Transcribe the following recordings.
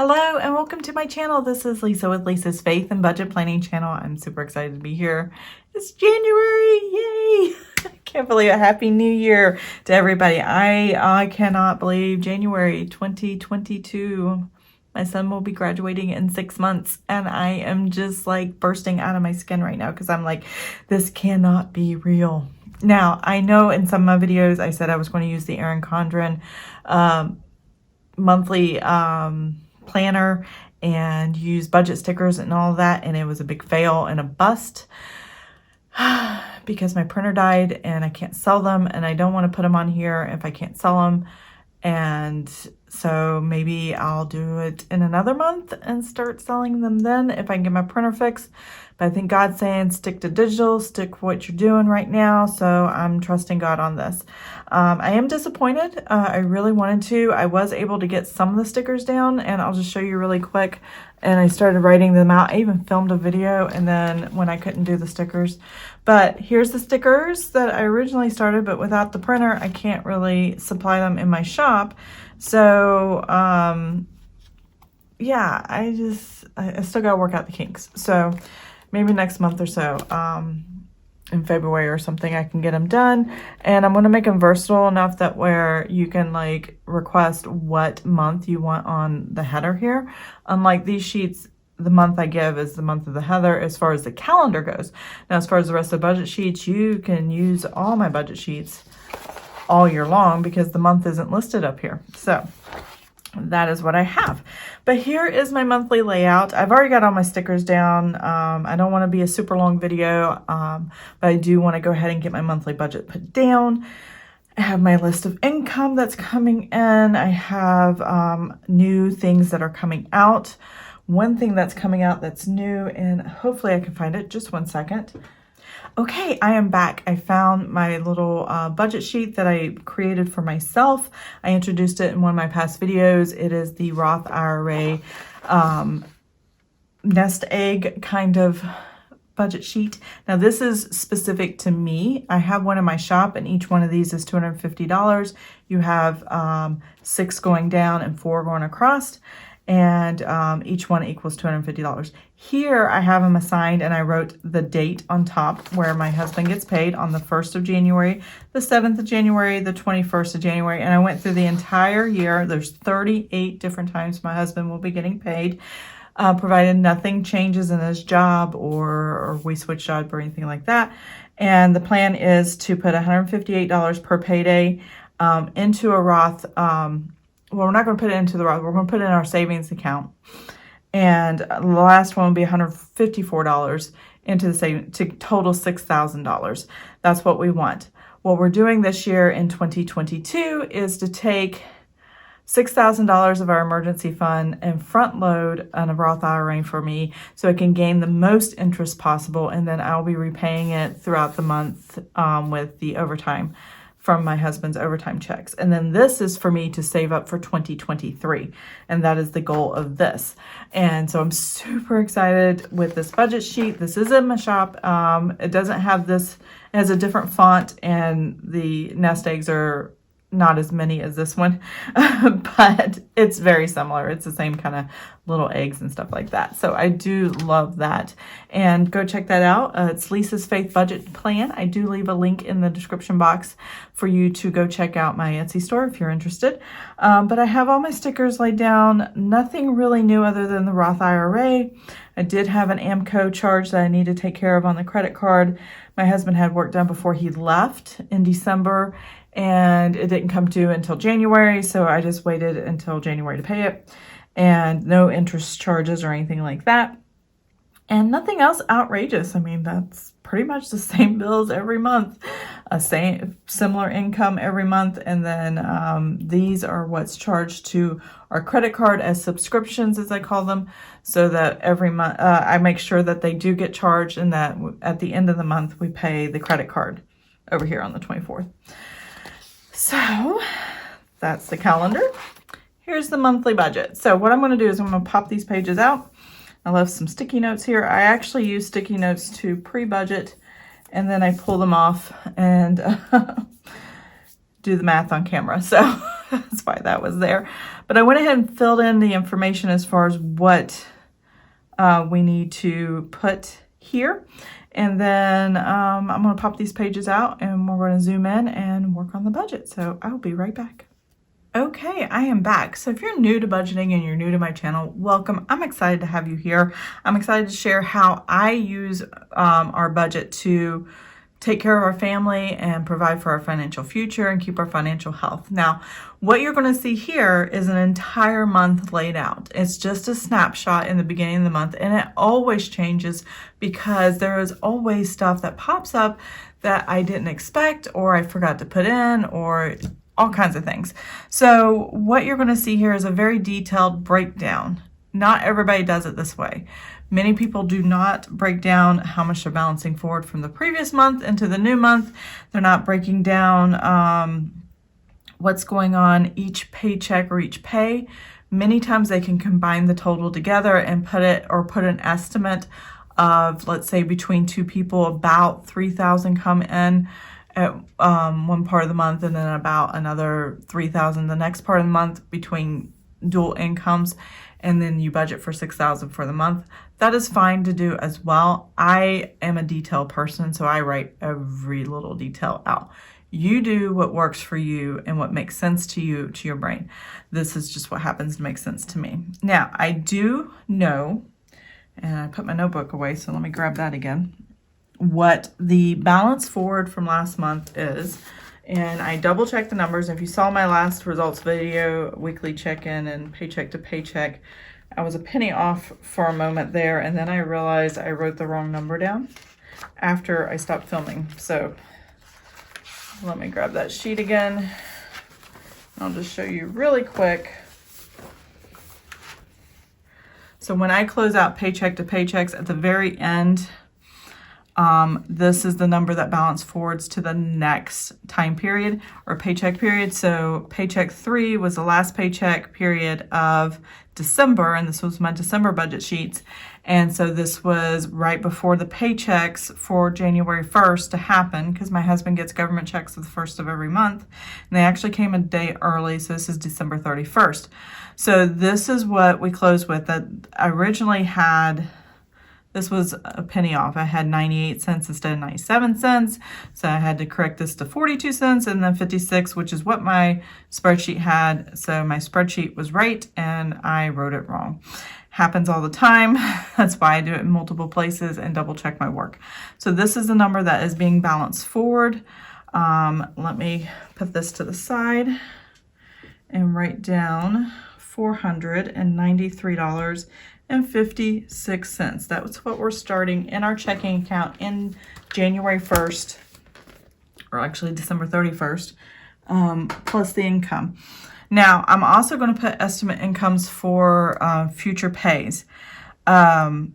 Hello and welcome to my channel. This is Lisa with Lisa's Faith and Budget Planning channel. I'm super excited to be here. It's January, yay! I can't believe it. Happy New Year to everybody. I cannot believe January 2022. My son will be graduating in 6 months and I am just like bursting out of my skin right now because I'm like, this cannot be real. Now, I know in some of my videos I said I was going to use the Erin Condren monthly planner and use budget stickers and all of that, and it was a big fail and a bust because my printer died and I can't sell them, and I don't want to put them on here if I can't sell them. And so maybe I'll do it in another month and start selling them then if I can get my printer fixed. But I think God's saying stick to digital, stick what you're doing right now. So I'm trusting God on this. I am disappointed. I really wanted to. I was able to get some of the stickers down, and I'll just show you really quick. And I started writing them out. I even filmed a video and then when I couldn't do the stickers. But here's the stickers that I originally started, but without the printer, I can't really supply them in my shop. So, yeah, I still got to work out the kinks. So maybe next month or so, in February or something, I can get them done. And I'm going to make them versatile enough that where you can like request what month you want on the header here. Unlike these sheets, the month I give is the month of the header as far as the calendar goes. Now, as far as the rest of the budget sheets, you can use all my budget sheets all year long because the month isn't listed up here. So that is what I have. But here is my monthly layout. I've already got all my stickers down. I don't want to be a super long video, but I do want to go ahead and get my monthly budget put down. I have my list of income that's coming in. I have new things that are coming out. One thing that's coming out that's new, and hopefully I can find it. Just one second. Okay, I am back. I found my little budget sheet that I created for myself. I introduced it in one of my past videos. It is the Roth IRA nest egg kind of budget sheet. Now this is specific to me. I have one in my shop and each one of these is $250. You have 6 going down and 4 going across. And each one equals $250. Here I have them assigned and I wrote the date on top where my husband gets paid on the 1st of January, the 7th of January, the 21st of January, and I went through the entire year. There's 38 different times my husband will be getting paid, provided nothing changes in his job or we switch jobs or anything like that. And the plan is to put $158 per payday into a Roth. Well, we're not going to put it into the Roth. We're going to put it in our savings account. And the last one will be $154 into the savings to total $6,000. That's what we want. What we're doing this year in 2022 is to take $6,000 of our emergency fund and front load on a Roth IRA for me so it can gain the most interest possible. And then I'll be repaying it throughout the month with the overtime from my husband's overtime checks. And then this is for me to save up for 2023. And that is the goal of this. And so I'm super excited with this budget sheet. This is in my shop. It doesn't have this, it has a different font and the nest eggs are not as many as this one, but it's very similar. It's the same kind of little eggs and stuff like that. So I do love that. And go check that out. It's Lisa's Faith Budget Plan. I do leave a link in the description box for you to go check out my Etsy store if you're interested. But I have all my stickers laid down. Nothing really new other than the Roth IRA. I did have an AMCO charge that I need to take care of on the credit card. My husband had work done before he left in December, and it didn't come due until January, so I just waited until January to pay it, and no interest charges or anything like that, and nothing else outrageous. I mean, that's pretty much the same bills every month, similar income every month, and then these are what's charged to our credit card as subscriptions, as I call them, so that every month I make sure that they do get charged and that at the end of the month we pay the credit card over here on the 24th. So that's the calendar. Here's the monthly budget. So what I'm going to do is I'm going to pop these pages out. I left some sticky notes here. I actually use sticky notes to pre-budget and then I pull them off and do the math on camera. So That's why that was there. But I went ahead and filled in the information as far as what we need to put here. And then I'm going to pop these pages out and we're going to zoom in and work on the budget. So I'll be right back. Okay, I am back. So if you're new to budgeting and you're new to my channel, welcome. I'm excited to have you here. I'm excited to share how I use our budget to take care of our family and provide for our financial future and keep our financial health. Now, what you're going to see here is an entire month laid out. It's just a snapshot in the beginning of the month, and it always changes because there is always stuff that pops up that I didn't expect or I forgot to put in or all kinds of things. So what you're going to see here is a very detailed breakdown. Not everybody does it this way. Many people do not break down how much they're balancing forward from the previous month into the new month. They're not breaking down what's going on each paycheck or each pay. Many times they can combine the total together and put an estimate of, let's say, between two people, about $3,000 come in at one part of the month, and then about another $3,000 the next part of the month between dual incomes, and then you budget for $6,000 for the month. That is fine to do as well. I am a detail person, so I write every little detail out. You do what works for you and what makes sense to you, to your brain. This is just what happens to make sense to me. Now, I do know, and I put my notebook away, so let me grab that again, what the balance forward from last month is. And I double checked the numbers. If you saw my last results video, weekly check-in and paycheck to paycheck, I was a penny off for a moment there, and then I realized I wrote the wrong number down after I stopped filming. So let me grab that sheet again. I'll just show you really quick. So when I close out paycheck to paychecks at the very end, this is the number that balance forwards to the next time period or paycheck period. So paycheck 3 was the last paycheck period of December, and this was my December budget sheets. And so this was right before the paychecks for January 1st to happen, because my husband gets government checks the 1st of every month, and they actually came a day early. So this is December 31st. So this is what we closed with. That I originally had, this was a penny off. I had 98 cents instead of 97 cents. So I had to correct this to 42 cents and then 56, which is what my spreadsheet had. So my spreadsheet was right and I wrote it wrong. Happens all the time. That's why I do it in multiple places and double check my work. So this is the number that is being balanced forward. Let me put this to the side and write down $493.56. That's what we're starting in our checking account in January 1st, or actually December 31st, plus the income. Now, I'm also going to put estimate incomes for future pays. And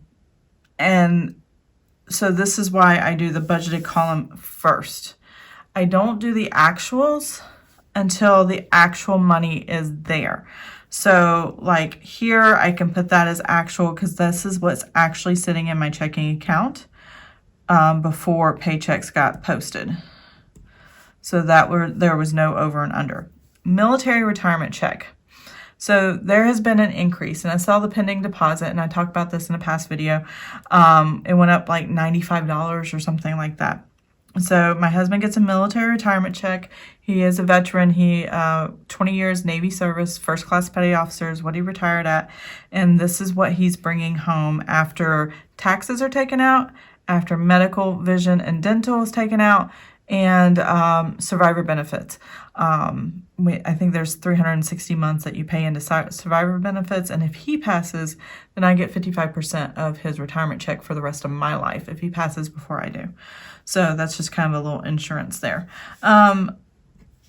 so this is why I do the budgeted column first. I don't do the actuals until the actual money is there. So like here, I can put that as actual because this is what's actually sitting in my checking account before paychecks got posted. So there was no over and under. Military retirement check. So there has been an increase, and I saw the pending deposit, and I talked about this in a past video. It went up like $95 or something like that. So my husband gets a military retirement check. He is a veteran. He 20 years Navy service, first class petty officer is what he retired at. And this is what he's bringing home after taxes are taken out, after medical, vision, and dental is taken out, and survivor benefits. I think there's 360 months that you pay into survivor benefits, and if he passes, then I get 55% of his retirement check for the rest of my life if he passes before I do. So that's just kind of a little insurance there.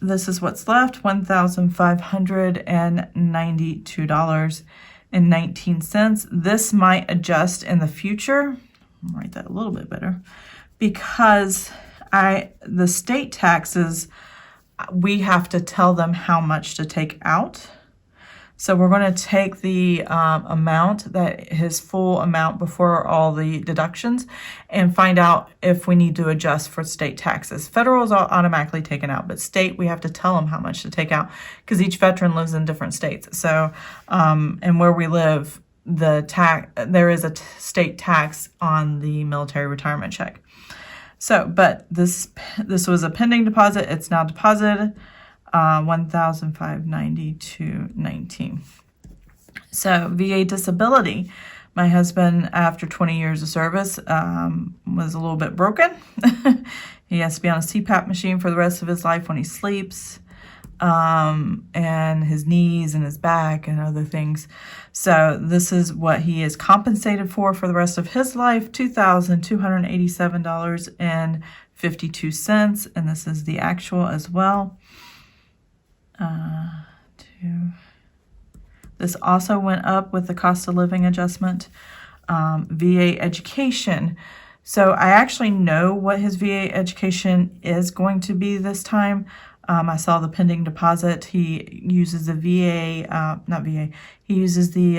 This is what's left, $1,592.19. This might adjust in the future. I'll write that a little bit better, because the state taxes, we have to tell them how much to take out. So we're going to take the amount, that his full amount before all the deductions, and find out if we need to adjust for state taxes. Federal is automatically taken out, but state, we have to tell them how much to take out because each veteran lives in different states. So, and where we live, there is a state tax on the military retirement check. So, but this was a pending deposit. It's now deposited. $1,592.19. So VA disability. My husband, after 20 years of service, was a little bit broken. He has to be on a CPAP machine for the rest of his life when he sleeps, and his knees and his back and other things. So this is what he is compensated for the rest of his life, $2,287.52, and this is the actual as well. This also went up with the cost of living adjustment. VA education. So I actually know what his VA education is going to be this time. I saw the pending deposit. He uses the he uses the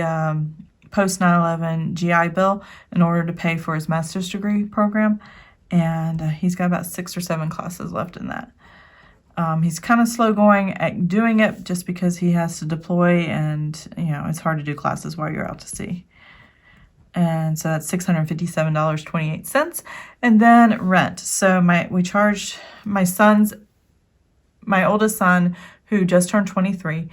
post 9/11 GI Bill in order to pay for his master's degree program. And he's got about 6 or 7 classes left in that. He's kind of slow going at doing it just because he has to deploy, and it's hard to do classes while you're out to sea. And so that's $657.28. And then rent. So we charged my oldest son, who just turned 23,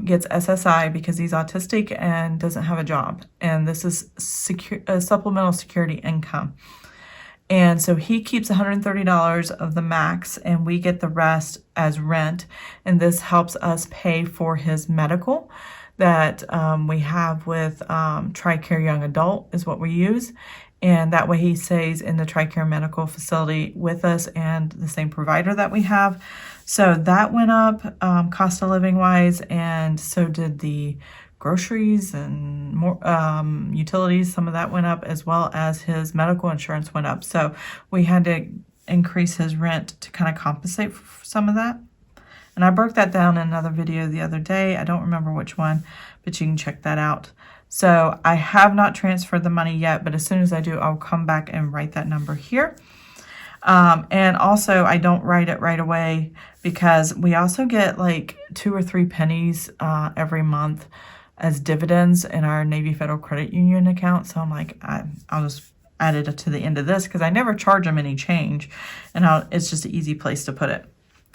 gets SSI because he's autistic and doesn't have a job. And this is supplemental security income. And so he keeps $130 of the max, and we get the rest as rent. And this helps us pay for his medical that we have with TRICARE Young Adult is what we use. And that way he stays in the TRICARE medical facility with us and the same provider that we have. So that went up cost of living wise, and so did the groceries and more utilities. Some of that went up, as well as his medical insurance went up. So we had to increase his rent to kind of compensate for some of that. And I broke that down in another video the other day. I don't remember which one, but you can check that out. So I have not transferred the money yet, but as soon as I do, I'll come back and write that number here. And also I don't write it right away because we also get like 2 or 3 pennies every month as dividends in our Navy Federal Credit Union account. So I'm like, I'll just add it to the end of this because I never charge them any change, and it's just an easy place to put it.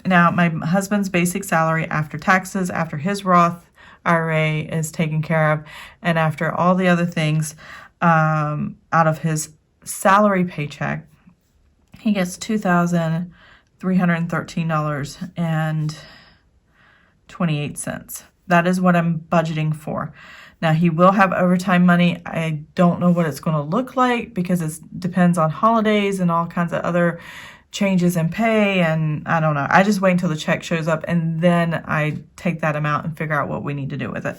Now, my husband's basic salary after taxes, after his Roth IRA is taken care of, and after all the other things out of his salary paycheck, he gets $2,313.28. That is what I'm budgeting for. Now, he will have overtime money. I don't know what it's going to look like because it depends on holidays and all kinds of other changes in pay, and I don't know. I just wait until the check shows up, and then I take that amount and figure out what we need to do with it.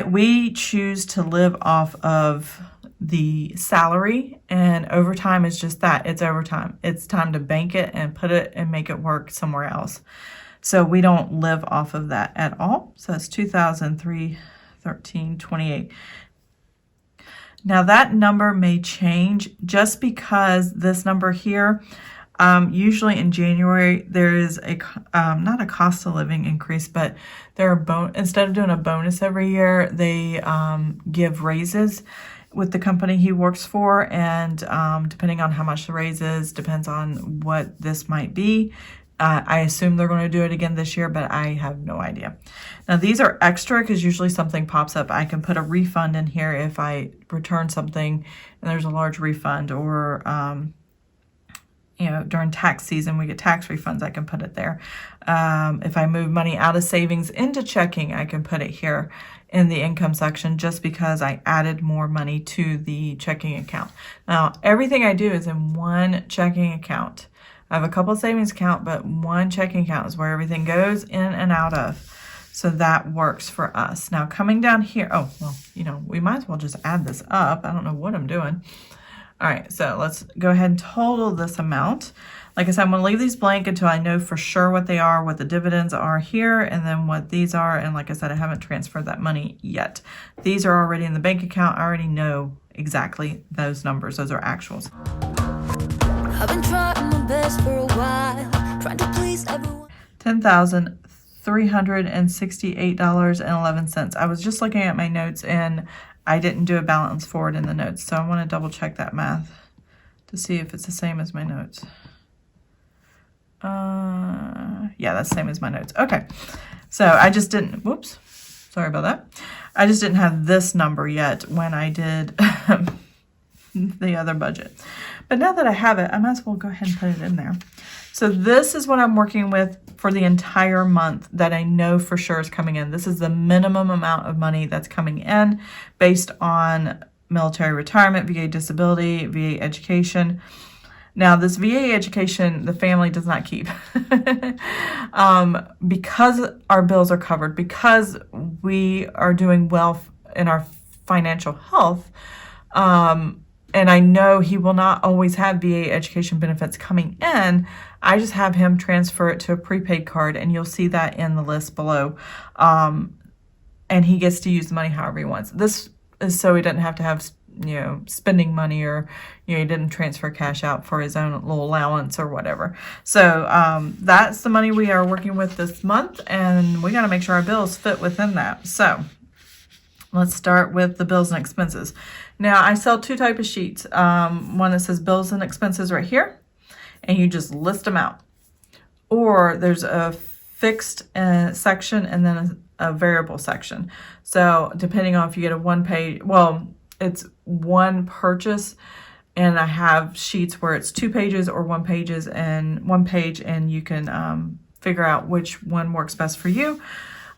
We choose to live off of the salary, and overtime is just that. It's overtime. It's time to bank it and put it and make it work somewhere else. So we don't live off of that at all. So it's $2,313.28. Now that number may change just because this number here, usually in January, there is not a cost of living increase, but instead of doing a bonus every year, they give raises with the company he works for, and depending on how much the raise is, depends on what this might be. I assume they're going to do it again this year, but I have no idea. Now, these are extra because usually something pops up. I can put a refund in here if I return something and there's a large refund, or during tax season, we get tax refunds. I can put it there. If I move money out of savings into checking, I can put it here in the income section just because I added more money to the checking account. Now, everything I do is in one checking account. I have a couple of savings accounts, but one checking account is where everything goes in and out of. So that works for us. Now, coming down here, we might as well just add this up. I don't know what I'm doing. All right, so let's go ahead and total this amount. Like I said, I'm going to leave these blank until I know for sure what they are, what the dividends are here, and then what these are. And like I said, I haven't transferred that money yet. These are already in the bank account. I already know exactly those numbers. Those are actuals. I've been trying my best for a while, trying to please everyone. $10,368.11. I was just looking at my notes and I didn't do a balance forward in the notes, so I want to double check that math to see if it's the same as my notes. Yeah, that's the same as my notes. Okay, so I just didn't, whoops, sorry about that. I just didn't have this number yet when I did the other budget. But now that I have it, I might as well go ahead and put it in there. So this is what I'm working with for the entire month that I know for sure is coming in. This is the minimum amount of money that's coming in based on military retirement, VA disability, VA education. Now, this VA education, the family does not keep. Because our bills are covered, because we are doing well in our financial health, and I know he will not always have VA education benefits coming in, I just have him transfer it to a prepaid card, and you'll see that in the list below. And he gets to use the money however he wants. This is so he doesn't have to have, spending money, or, he didn't transfer cash out for his own little allowance or whatever. So that's the money we are working with this month, and we got to make sure our bills fit within that. So let's start with the bills and expenses. Now, I sell two types of sheets. One that says bills and expenses right here, and you just list them out. Or there's a fixed section and then a variable section. So depending on if you get a one page, well, it's one purchase, and I have sheets where it's 2 pages or 1 page, and you can figure out which one works best for you.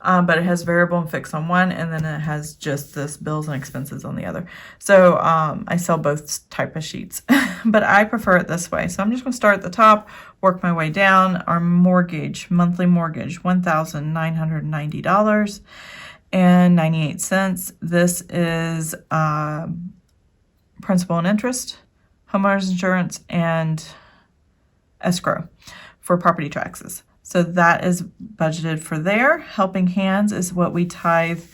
But it has variable and fixed on one, and then it has just this bills and expenses on the other. So I sell both type of sheets, but I prefer it this way. So I'm just going to start at the top, work my way down. Our mortgage, monthly mortgage, $1,990.98. This is principal and interest, homeowners insurance, and escrow for property taxes. So that is budgeted for there. Helping Hands is what we tithe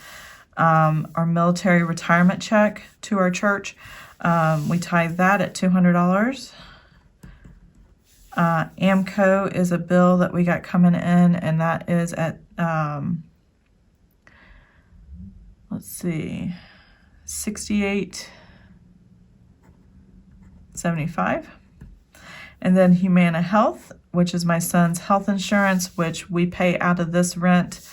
our military retirement check to our church. We tithe that at $200. AMCO is a bill that we got coming in, and that is at, let's see, $68.75. And then Humana Health, which is my son's health insurance, which we pay out of this rent,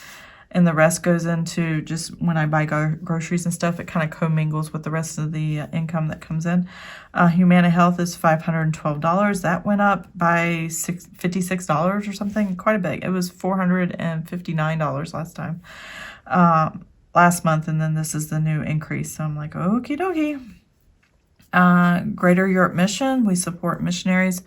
and the rest goes into just when I buy groceries and stuff. It kind of commingles with the rest of the income that comes in. Humana Health is $512. That went up by $56 or something, quite a bit. It was $459 last month, and then this is the new increase. So I'm like, okie dokie. Greater Europe Mission, we support missionaries,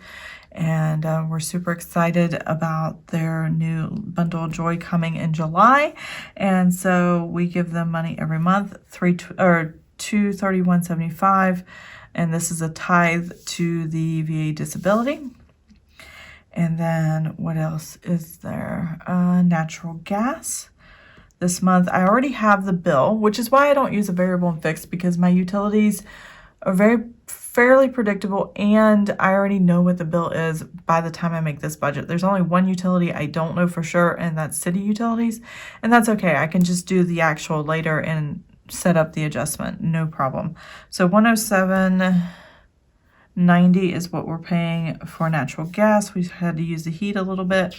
and we're super excited about their new Bundle of Joy coming in July, and so we give them money every month, $231.75, and this is a tithe to the VA disability. And then what else is there? Natural gas. This month I already have the bill, which is why I don't use a variable and fixed, because my utilities are fairly predictable, and I already know what the bill is by the time I make this budget. There's only one utility I don't know for sure, and that's city utilities, and that's okay. I can just do the actual later and set up the adjustment, no problem. So $107.90 is what we're paying for natural gas. We had to use the heat a little bit.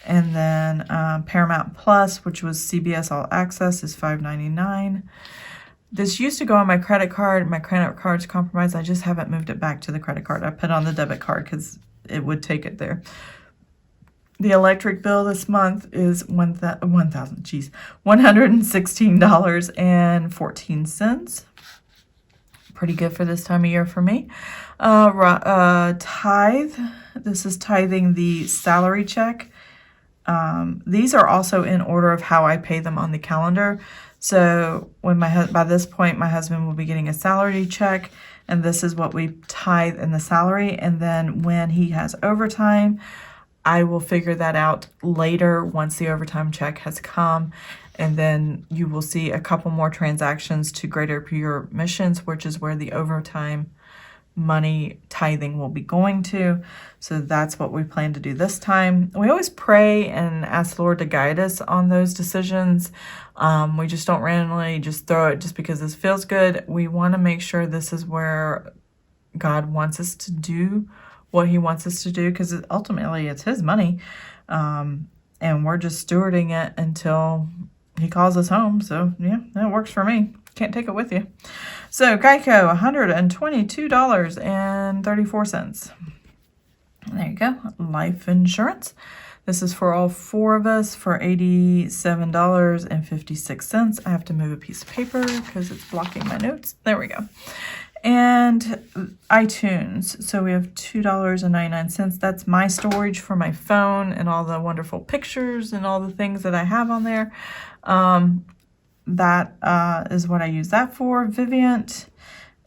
And then Paramount Plus, which was CBS All Access, is $5.99. This used to go on my credit card. My credit card's compromised. I just haven't moved it back to the credit card. I put it on the debit card because it would take it there. The electric bill this month is $116.14. Pretty good for this time of year for me. Tithe. This is tithing the salary check. These are also in order of how I pay them on the calendar. So when by this point, my husband will be getting a salary check. and this is what we tithe in the salary. And then when he has overtime, I will figure that out later once the overtime check has come. And then you will see a couple more transactions to Greater Pure Missions, which is where the overtime money tithing will be going to. So that's what we plan to do this time. We always pray and ask the Lord to guide us on those decisions. We just don't randomly just throw it just because this feels good. We want to make sure this is where God wants us to do what he wants us to do, because ultimately it's his money. And we're just stewarding it until he calls us home. So yeah, that works for me. Can't take it with you. So Geico, $122.34. There you go. Life insurance. This is for all four of us for $87.56. I have to move a piece of paper because it's blocking my notes. There we go. And iTunes. So we have $2.99. That's my storage for my phone and all the wonderful pictures and all the things that I have on there. That is what I use that for. Vivint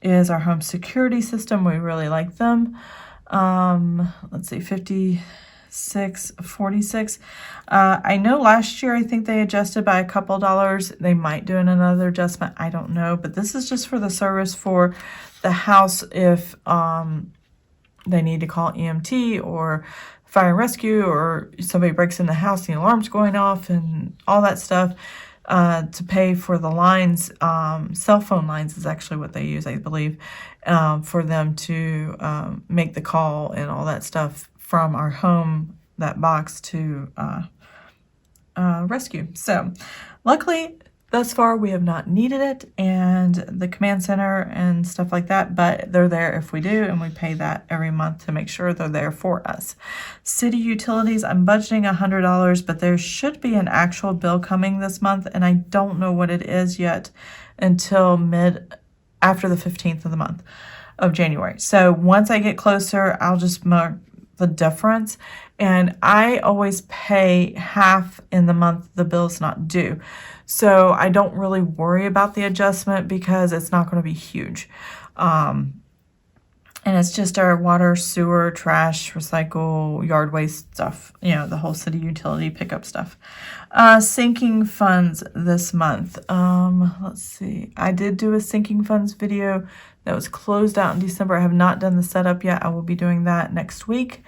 is our home security system. We really like them. Let's see, $56.46. I know last year I think they adjusted by a couple dollars. They might do another adjustment. I don't know. But this is just for the service for the house if they need to call EMT or fire and rescue, or somebody breaks in the house, the alarm's going off and all that stuff. To pay for the lines, cell phone lines is actually what they use, I believe, for them to make the call and all that stuff from our home, that box, to rescue. So luckily, thus far, we have not needed it, and the command center and stuff like that, but they're there if we do, and we pay that every month to make sure they're there for us. City utilities, I'm budgeting $100, but there should be an actual bill coming this month, and I don't know what it is yet until after the 15th of the month of January. So once I get closer, I'll just mark the difference, and I always pay half in the month the bill's not due. So I don't really worry about the adjustment because it's not going to be huge. And it's just our water, sewer, trash, recycle, yard waste stuff, the whole city utility pickup stuff. Sinking funds this month. Let's see. I did do a sinking funds video that was closed out in December. I have not done the setup yet. I will be doing that next week.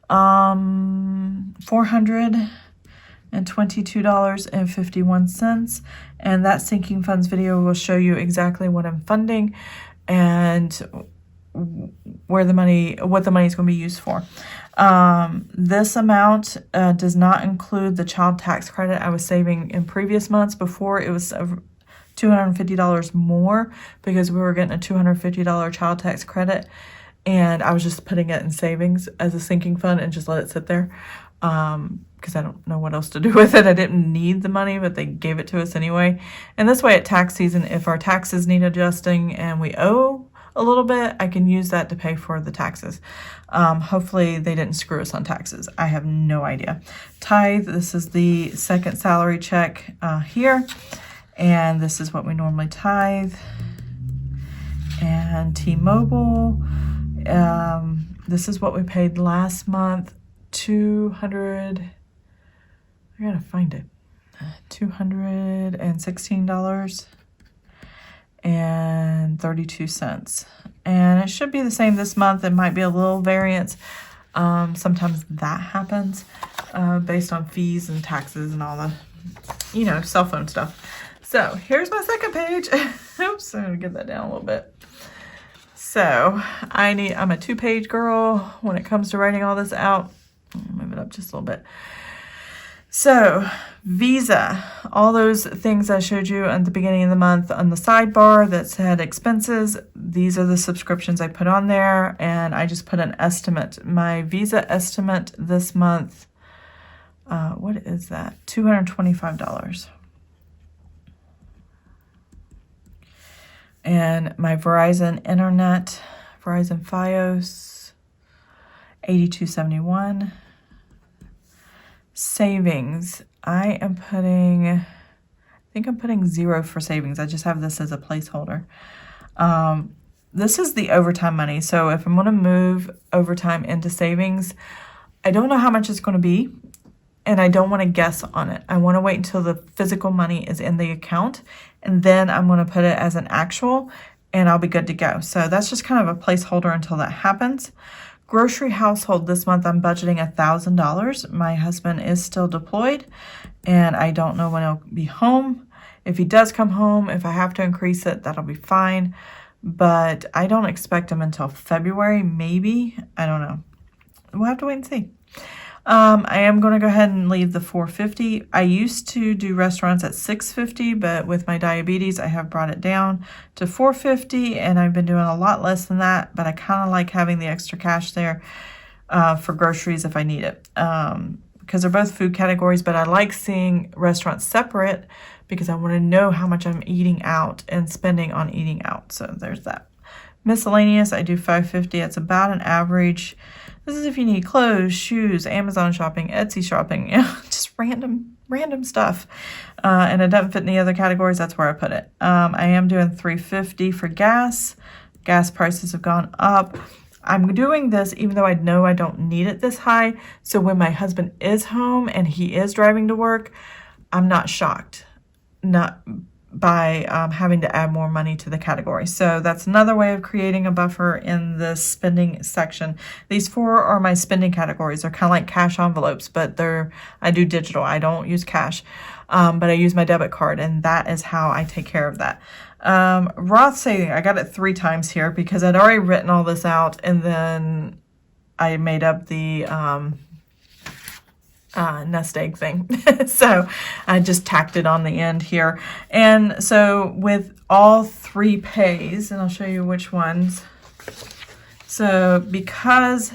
$422.51. And that sinking funds video will show you exactly what I'm funding and what the money is going to be used for. This amount does not include the child tax credit I was saving in previous months. Before, it was $250 more because we were getting a $250 child tax credit, and I was just putting it in savings as a sinking fund and just let it sit there because I don't know what else to do with it. I didn't need the money, but they gave it to us anyway. And this way at tax season, if our taxes need adjusting and we owe a little bit, I can use that to pay for the taxes. Hopefully they didn't screw us on taxes. I have no idea. Tithe, this is the second salary check here. And this is what we normally tithe. And T-Mobile, this is what we paid last month. $216. And 32 cents. And it should be the same this month. It might be a little variance. Sometimes that happens based on fees and taxes and all the, cell phone stuff. So here's my second page. Oops, I'm gonna get that down a little bit. So I'm a 2-page girl when it comes to writing all this out. I'll move it up just a little bit. So Visa, all those things I showed you at the beginning of the month on the sidebar that said expenses, these are the subscriptions I put on there, and I just put an estimate. My Visa estimate this month, what is that? $225. And my Verizon Internet, Verizon Fios, $82.71. Savings, I think I'm putting 0 for savings. I just have this as a placeholder. this is the overtime money. So if I'm going to move overtime into savings, I don't know how much it's going to be, and I don't want to guess on it. I want to wait until the physical money is in the account, and then I'm going to put it as an actual, and I'll be good to go. So that's just kind of a placeholder until that happens. Grocery household this month, I'm budgeting $1,000. My husband is still deployed, and I don't know when he'll be home. If he does come home, if I have to increase it, that'll be fine. But I don't expect him until February, maybe. I don't know. We'll have to wait and see. I am going to go ahead and leave the $450. I used to do restaurants at $650, but with my diabetes, I have brought it down to $450, and I've been doing a lot less than that, but I kind of like having the extra cash there for groceries if I need it, because they're both food categories, but I like seeing restaurants separate because I want to know how much I'm eating out and spending on eating out. So there's that. Miscellaneous, I do $550. It's about an average. This is if you need clothes, shoes, Amazon shopping, Etsy shopping, just random stuff. And it doesn't fit in the other categories. That's where I put it. I am doing $350 for gas. Gas prices have gone up. I'm doing this even though I know I don't need it this high. So when my husband is home and he is driving to work, I'm not shocked. Not by having to add more money to the category. So that's another way of creating a buffer in the spending section. These four are my spending categories. They're kind of like cash envelopes, but I do digital. I don't use cash, but I use my debit card, and that is how I take care of that. Roth saving, I got it 3 times here because I'd already written all this out, and then I made up the nest egg thing. So I just tacked it on the end here. And so with all 3 pays, and I'll show you which ones. So because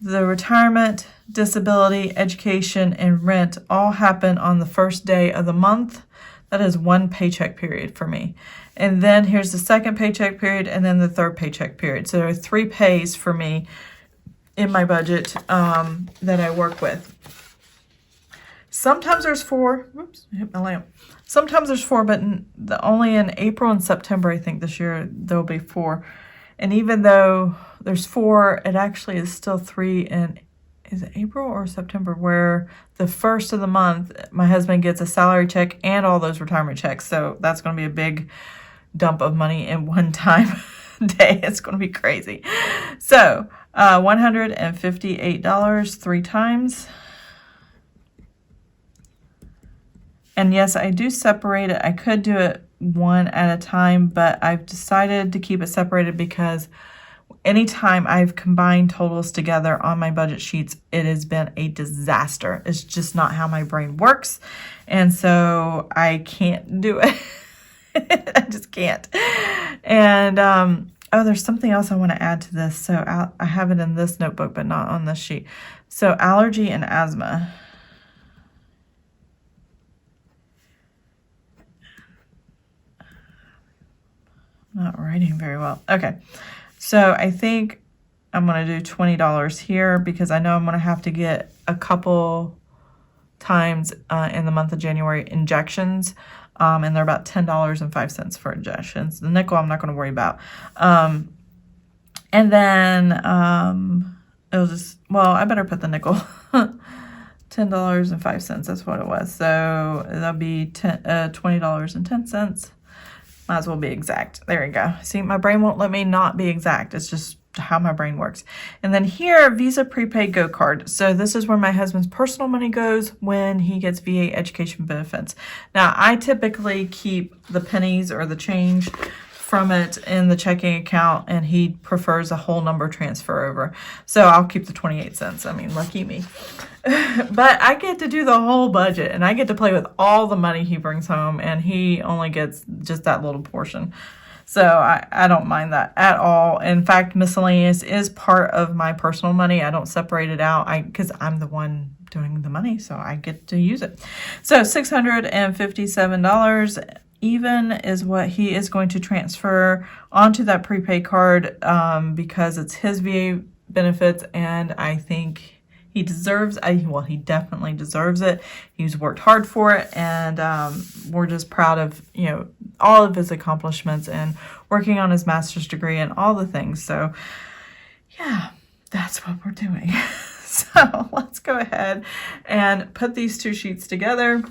the retirement, disability, education, and rent all happen on the first day of the month, that is 1 paycheck period for me. And then here's the second paycheck period, and then the third paycheck period. So there are 3 pays for me in my budget that I work with. Sometimes there's 4. Whoops, I hit my lamp. Sometimes there's 4, but only in April and September, I think this year, there'll be 4. And even though there's 4, it actually is still 3 in, is it April or September, where the first of the month, my husband gets a salary check and all those retirement checks. So that's going to be a big dump of money in one time day. It's going to be crazy. So $158 3 times. And yes, I do separate it. I could do it one at a time, but I've decided to keep it separated because anytime I've combined totals together on my budget sheets, it has been a disaster. It's just not how my brain works. And so I can't do it. I just can't. And, oh, there's something else I want to add to this. So I have it in this notebook, but not on this sheet. So allergy and asthma. Not writing very well. Okay. So I think I'm going to do $20 here because I know I'm going to have to get a couple times in the month of January injections. And they're about $10.05 for injections. The nickel I'm not going to worry about. And then it'll just, well, I better put the nickel. $10.05, that's what it was. So that'll be $20.10. Might as well be exact. There we go. See, my brain won't let me not be exact. It's just how my brain works. And then here, Visa Prepaid Go Card. So this is where my husband's personal money goes when he gets VA education benefits. Now, I typically keep the pennies or the change from it in the checking account, and he prefers a whole number transfer over. So I'll keep the 28 cents. I mean, lucky me. But I get to do the whole budget, and I get to play with all the money he brings home, and he only gets just that little portion. So I don't mind that at all. In fact, miscellaneous is part of my personal money. I don't separate it out because I'm the one doing the money, so I get to use it. So $657 even is what he is going to transfer onto that prepaid card because it's his VA benefits, and I think He deserves, well, he definitely deserves it. He's worked hard for it, and we're just proud of, you know, all of his accomplishments and working on his master's degree and all the things. So yeah, that's what we're doing. So let's go ahead and put these two sheets together.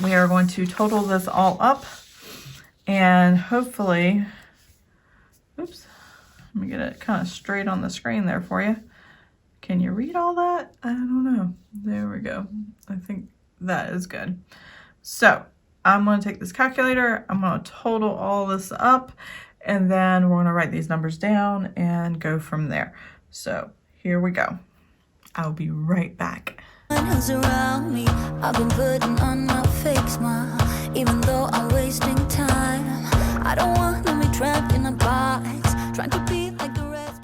We are going to total this all up, and hopefully, oops, let me get it kind of straight on the screen there for you. Can you read all that? I don't know. There we go. I think that is good. So I'm going to take this calculator. I'm going to total all this up, and then we're going to write these numbers down and go from there. So here we go. I'll be right back. Around me, I've been putting on my fake smile, even though I'm wasting time. I don't want to be trapped in a box, trying to be like the rest.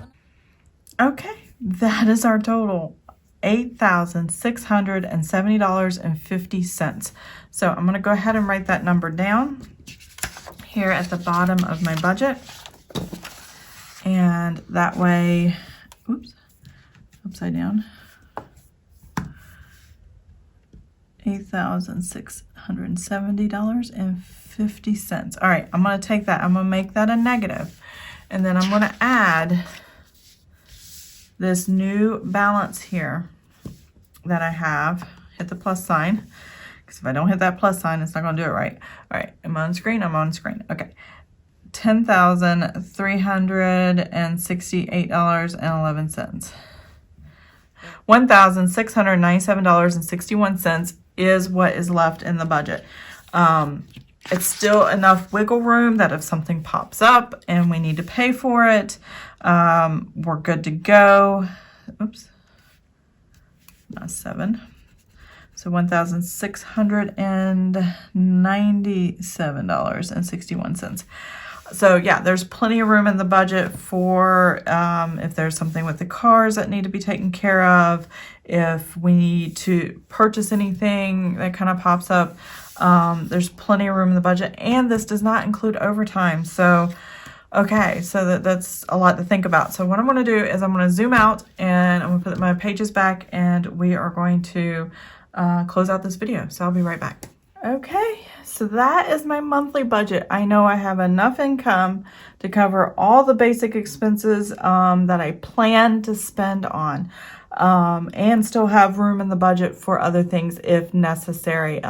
Okay, that is our total, $8,670.50. So I'm going to go ahead and write that number down here at the bottom of my budget, and that way, oops, upside down. $8,670.50. All right, I'm going to take that. I'm going to make that a negative. And then I'm going to add this new balance here that I have. Hit the plus sign. Because if I don't hit that plus sign, it's not going to do it right. All right, am I on screen? I'm on screen. Okay. $10,368.11. $1,697.61 is what is left in the budget. It's still enough wiggle room that if something pops up and we need to pay for it, we're good to go. Oops, not 7. So $1,697.61. So yeah, there's plenty of room in the budget for if there's something with the cars that need to be taken care of, if we need to purchase anything that kind of pops up. There's plenty of room in the budget, and this does not include overtime. So, okay, so that's a lot to think about. So what I'm going to do is I'm going to zoom out, and I'm going to put my pages back, and we are going to close out this video. So I'll be right back. Okay, so that is my monthly budget. I know I have enough income to cover all the basic expenses that I plan to spend on, and still have room in the budget for other things if necessary,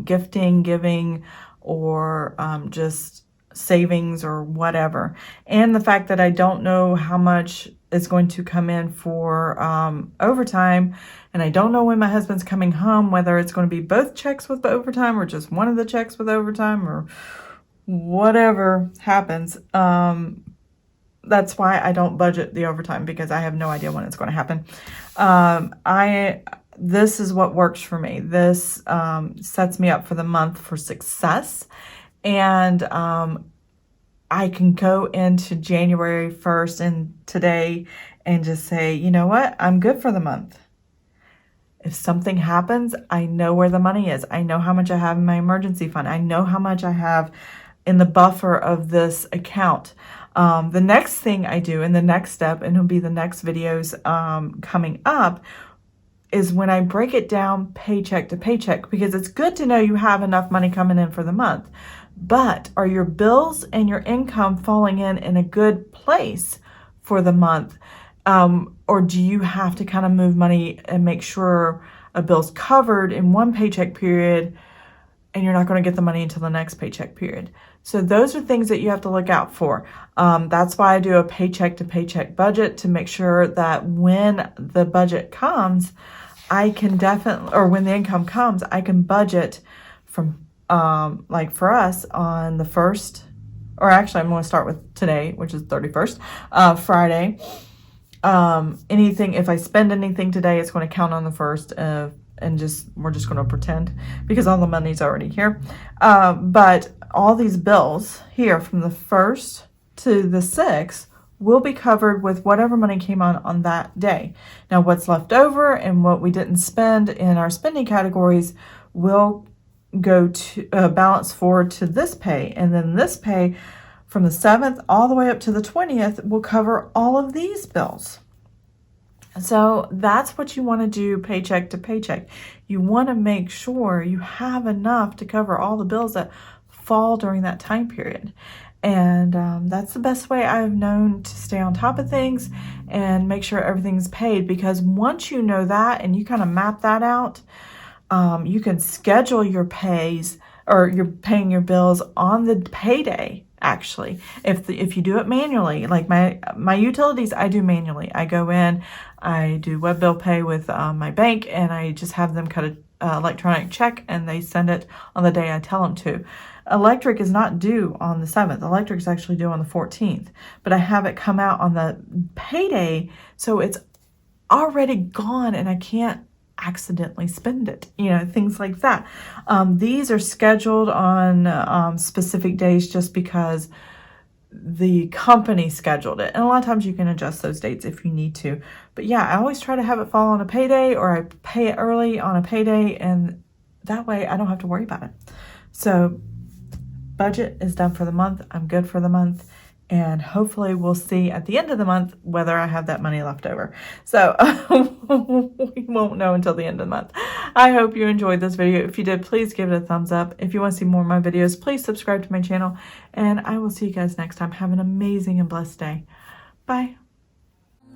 gifting, giving, or just savings or whatever. And the fact that I don't know how much is going to come in for overtime, and I don't know when my husband's coming home, whether it's going to be both checks with overtime or just one of the checks with overtime or whatever happens. That's why I don't budget the overtime, because I have no idea when it's going to happen. This is what works for me. This sets me up for the month for success, and I can go into January 1st and today and just say, you know what, I'm good for the month. If something happens, I know where the money is. I know how much I have in my emergency fund. I know how much I have in the buffer of this account. The next thing I do, and the next step, and it'll be the next videos coming up, is when I break it down paycheck to paycheck, because it's good to know you have enough money coming in for the month. But are your bills and your income falling in a good place for the month? Or do you have to kind of move money and make sure a bill's covered in one paycheck period and you're not going to get the money until the next paycheck period? So those are things that you have to look out for. That's why I do a paycheck to paycheck budget, to make sure that when the budget comes, I can definitely, or when the income comes, I can budget from, like for us on the 1st, or actually I'm going to start with today, which is 31st, Friday. Anything, if I spend anything today, it's going to count on the 1st, and we're just going to pretend, because all the money's already here. But all these bills here from the 1st to the 6th will be covered with whatever money came on that day. Now, what's left over and what we didn't spend in our spending categories will go to balance forward to this pay, and then this pay from the 7th all the way up to the 20th will cover all of these bills. So that's what you want to do paycheck to paycheck. You want to make sure you have enough to cover all the bills that fall during that time period. And that's the best way I've known to stay on top of things and make sure everything's paid, because once you know that and you kind of map that out, you can schedule your pays, or you're paying your bills on the payday. Actually, if you do it manually, like my utilities, I do manually. I go in, I do web bill pay with my bank, and I just have them cut an electronic check, and they send it on the day I tell them to. Electric is not due on the 7th. Electric is actually due on the 14th, but I have it come out on the payday, so it's already gone, and I can't accidentally spend it, things like that. These are scheduled on specific days just because the company scheduled it, and a lot of times you can adjust those dates if you need to. But yeah, I always try to have it fall on a payday, or I pay it early on a payday, and that way I don't have to worry about it. So budget is done for the month. I'm good for the month. And hopefully we'll see at the end of the month whether I have that money left over. So we won't know until the end of the month. I hope you enjoyed this video. If you did, please give it a thumbs up. If you want to see more of my videos, please subscribe to my channel. And I will see you guys next time. Have an amazing and blessed day. Bye.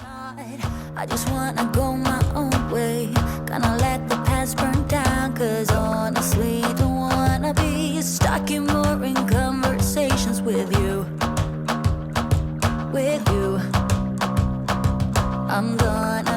I just wanna go my own way. Gonna let the past burn down, 'cause honestly don't wanna be stuck in boring conversations with you. I'm gonna